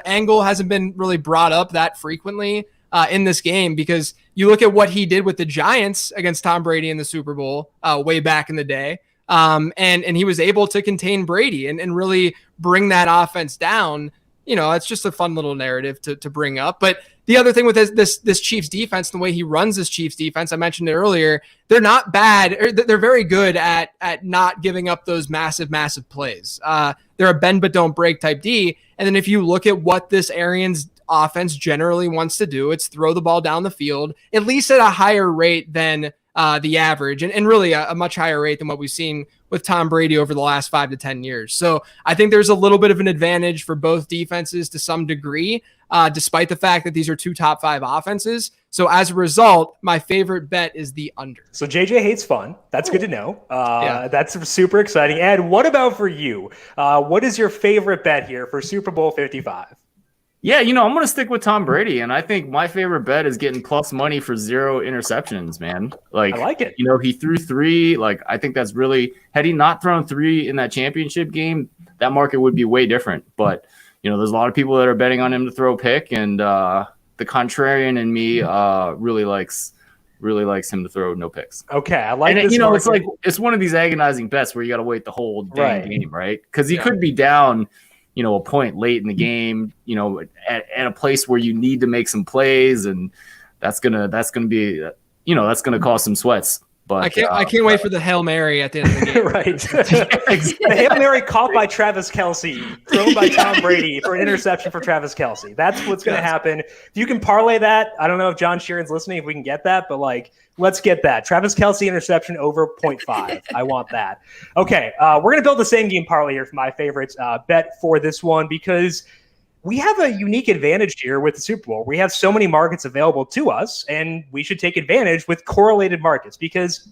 angle hasn't been really brought up that frequently in this game, because you look at what he did with the Giants against Tom Brady in the Super Bowl way back in the day. And he was able to contain Brady and really bring that offense down. It's just a fun little narrative to bring up. But the other thing with this Chiefs defense, the way he runs this Chiefs defense, I mentioned it earlier, they're not bad. They're very good at not giving up those massive plays. They're a bend but don't break type D. And then if you look at what this Arians offense generally wants to do, it's throw the ball down the field, at least at a higher rate than the average, and really a much higher rate than what we've seen with Tom Brady over the last 5 to 10 years. So I think there's a little bit of an advantage for both defenses to some degree, despite the fact that these are two top 5 offenses. So as a result, my favorite bet is the under. So
JJ hates fun. That's good to know. That's super exciting. Ed, what about for you? What is your favorite bet here for Super Bowl 55?
Yeah, I'm going to stick with Tom Brady, and I think my favorite bet is getting plus money for 0 interceptions, man. I like it. He threw 3. I think that's really – had he not thrown 3 in that championship game, that market would be way different. But, there's a lot of people that are betting on him to throw a pick, and the contrarian in me really likes him to throw no picks.
Okay, I like
this.
It's
it's one of these agonizing bets where you got to wait the whole dang game, right? Because he could be down – a point late in the game, at a place where you need to make some plays, and that's gonna be, that's gonna cause some sweats. But
I can't wait for the Hail Mary at the end of the game.
Right. The Hail Mary caught by Travis Kelce, thrown by Tom Brady for an interception for Travis Kelce. That's what's going to happen. If you can parlay that, I don't know if John Sheeran's listening, if we can get that, but let's get that. Travis Kelce interception over 0.5. I want that. Okay. We're going to build the same game parlay here for my favorite bet for this one, because we have a unique advantage here with the Super Bowl. We have so many markets available to us, and we should take advantage with correlated markets, because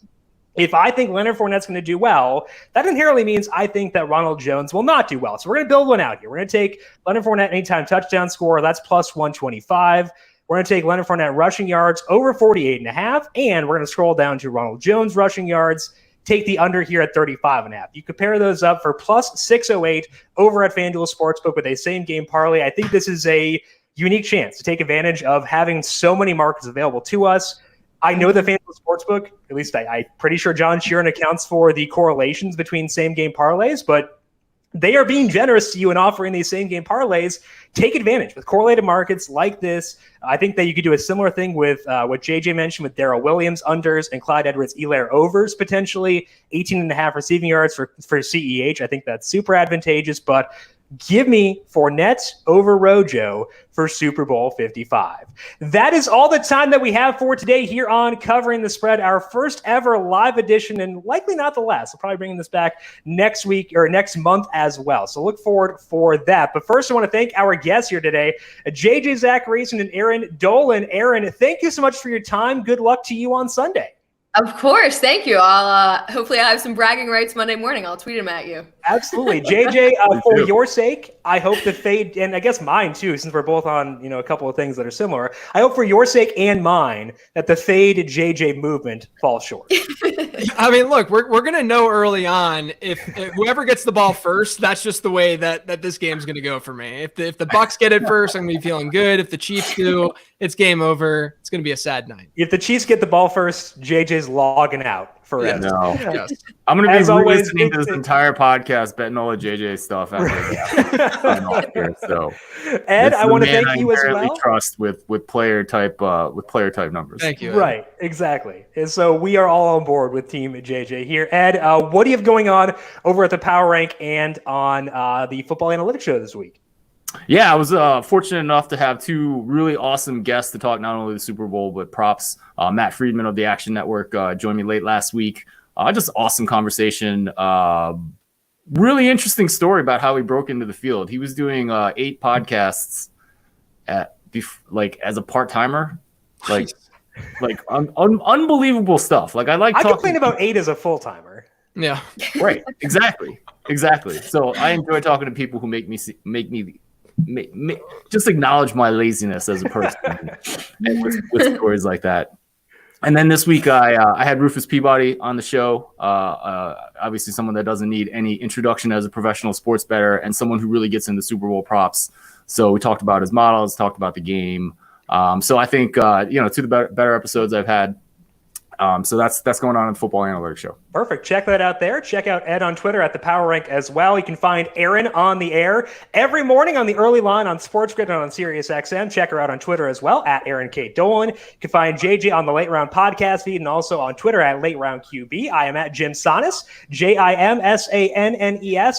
if I think Leonard Fournette's going to do well, that inherently means I think that Ronald Jones will not do well. So we're going to build one out here. We're going to take Leonard Fournette anytime touchdown score. That's plus 125. We're going to take Leonard Fournette rushing yards over 48.5, and we're going to scroll down to Ronald Jones rushing yards. Take the under here at 35.5. You compare those up for plus 608 over at FanDuel Sportsbook with a same game parlay. I think this is a unique chance to take advantage of having so many markets available to us. I know the FanDuel Sportsbook, at least I'm pretty sure John Sheeran accounts for the correlations between same game parlays, but they are being generous to you and offering these same game parlays. Take advantage with correlated markets like this. I think that you could do a similar thing with what JJ mentioned with Darrell Williams unders and Clyde Edwards-Helaire overs, potentially 18.5 receiving yards for CEH. I think that's super advantageous, but give me Fournette over Rojo for Super Bowl 55. That is all the time that we have for today here on Covering the Spread, our first ever live edition, and likely not the last. We'll probably bring this back next week or next month as well. So look forward for that. But first, I want to thank our guests here today, JJ Zachariason and Erin Dolan. Erin, thank you so much for your time. Good luck to you on Sunday.
Of course. Thank you. I'll hopefully I have some bragging rights Monday morning. I'll tweet them at you.
Absolutely. JJ, for your sake, I hope the fade, and I guess mine too, since we're both on, a couple of things that are similar. I hope for your sake and mine that the fade JJ movement falls short.
I mean, look, we're going to know early on if whoever gets the ball first, that's just the way that this game's going to go for me. If the Bucs get it first, I'm going to be feeling good. If the Chiefs do, it's game over. It's going to be a sad night.
If the Chiefs get the ball first, JJ's logging out forever.
Yeah, no.
Yes.
I'm going to be listening to this
it's
entire podcast, betting all the JJ stuff. So,
Ed, I want to thank you as well.
Trust with player type numbers.
Thank you, Ed.
Right, exactly. And so we are all on board with Team JJ here. Ed, what do you have going on over at the Power Rank and on the Football Analytics Show this week?
Yeah, I was fortunate enough to have two really awesome guests to talk not only the Super Bowl, but props. Matt Friedman of the Action Network joined me late last week. Just awesome conversation. Really interesting story about how he broke into the field. He was doing 8 podcasts as a part-timer. Unbelievable stuff. I
talking
about 8 as a full-timer.
Yeah.
Right. Exactly. So I enjoy talking to people who make me just acknowledge my laziness as a person and with stories like that. And then this week I had Rufus Peabody on the show. Obviously someone that doesn't need any introduction as a professional sports bettor and someone who really gets into Super Bowl props. So we talked about his models, talked about the game. So I think, two of the better episodes I've had. So that's going on in the Football Analytics Show.
Perfect. Check that out there. Check out Ed on Twitter at the Power Rank as well. You can find Erin on the air every morning on the early line on SportsGrid and on SiriusXM. Check her out on Twitter as well at Erin K. Dolan. You can find JJ on the Late Round podcast feed and also on Twitter at Late Round QB. I am at Jim Sannes, JIMSANNES.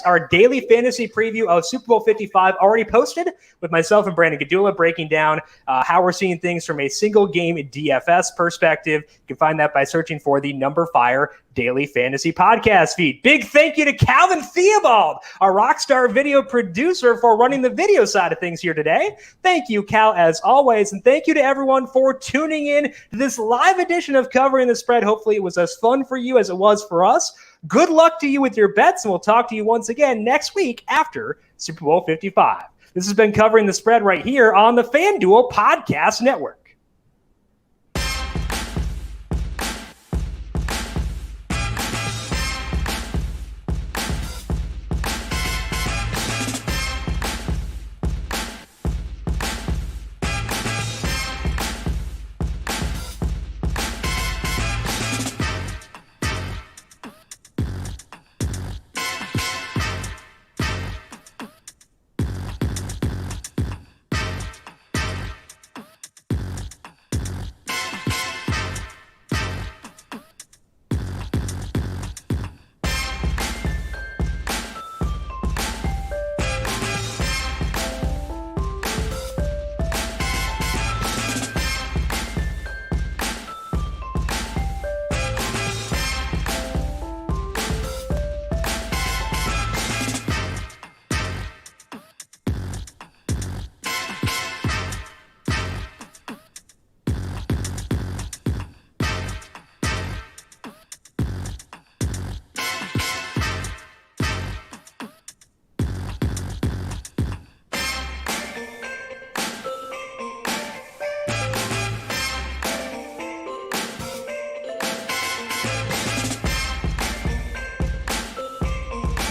Our daily fantasy preview of Super Bowl 55 already posted with myself and Brandon Gadula breaking down how we're seeing things from a single game DFS perspective. You can find that by searching for the numberFire daily fantasy podcast feed. Big thank you to Calvin Theobald, our rock star video producer, for running the video side of things here today. Thank you, Cal, as always. And thank you to everyone for tuning in to this live edition of Covering the Spread. Hopefully it was as fun for you as it was for us. Good luck to you with your bets, and we'll talk to you once again next week after Super Bowl 55. This has been Covering the Spread right here on the FanDuel Podcast Network.